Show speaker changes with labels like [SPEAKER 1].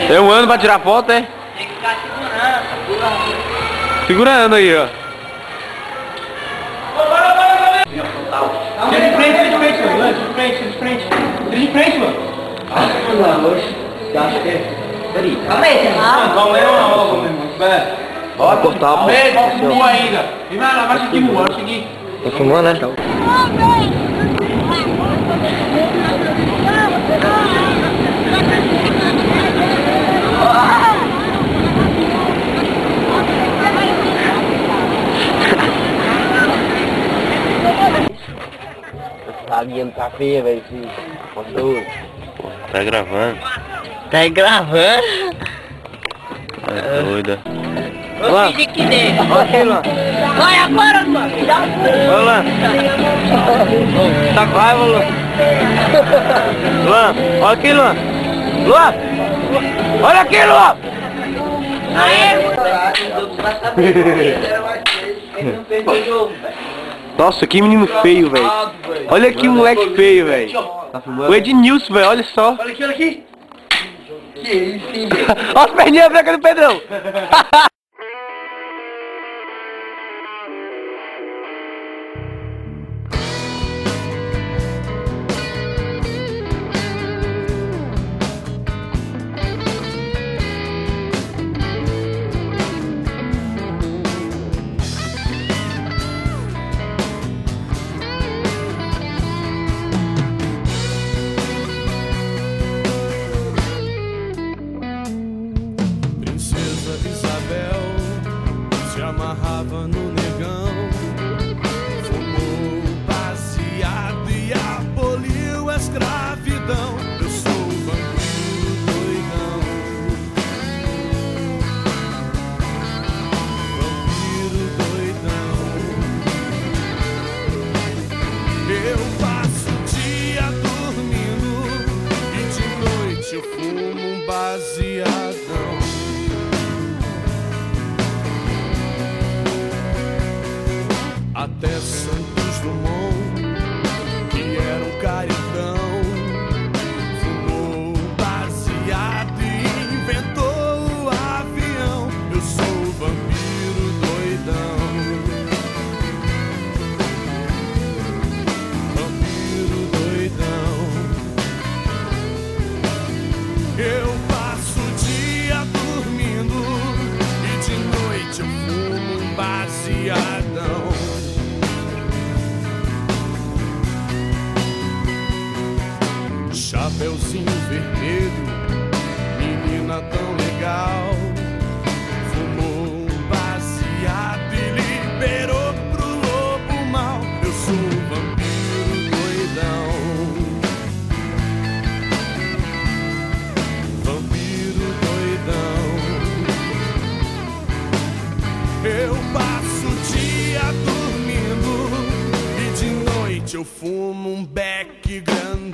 [SPEAKER 1] Eu ando pra tirar foto, é?
[SPEAKER 2] Tem que ficar segurando.
[SPEAKER 1] Segurando aí, ó.
[SPEAKER 3] Tira de frente, Tira de frente, mano.
[SPEAKER 2] Calma aí,
[SPEAKER 3] Calma aí, mano. Espera.
[SPEAKER 1] Ó, cortar a
[SPEAKER 3] Calma aí, voa ainda. Vem lá, abaixa aqui, voa, abaixa aqui.
[SPEAKER 1] Tá filmando, né?
[SPEAKER 2] A guia não tá feia, velho.
[SPEAKER 1] Tá gravando.
[SPEAKER 2] Tá gravando?
[SPEAKER 1] É doida.
[SPEAKER 2] Vou fingir que nem.
[SPEAKER 1] Olha lá.
[SPEAKER 2] Vai agora, mano.
[SPEAKER 1] Olha lá. Tá com raiva, Luan? Luan, olha aqui, Luan. Luan! Olha aqui, Luan! Nossa, que menino feio, velho. Olha que moleque feio, velho. O Ednilson, velho, olha só.
[SPEAKER 3] Olha aqui, olha aqui. Que isso, hein?
[SPEAKER 1] Olha as perninhas brancas do Pedrão.
[SPEAKER 4] Amarrava no negão, fumou baseado e aboliu a escravidão. Eu sou o vampiro doidão, vampiro doidão. Eu passo o dia dormindo e de noite eu fumo um baseadão. Até Santos Dumont, que era um caridão, fumou baseado e inventou o avião. Eu sou o vampiro doidão, vampiro doidão. Eu passo o dia dormindo e de noite eu fumo um baseadão. Chapeuzinho vermelho, menina tão legal, fumou um baseado e liberou pro lobo mal. Eu sou o vampiro doidão, vampiro doidão. Eu passo o dia dormindo e de noite eu fumo um beck grandão.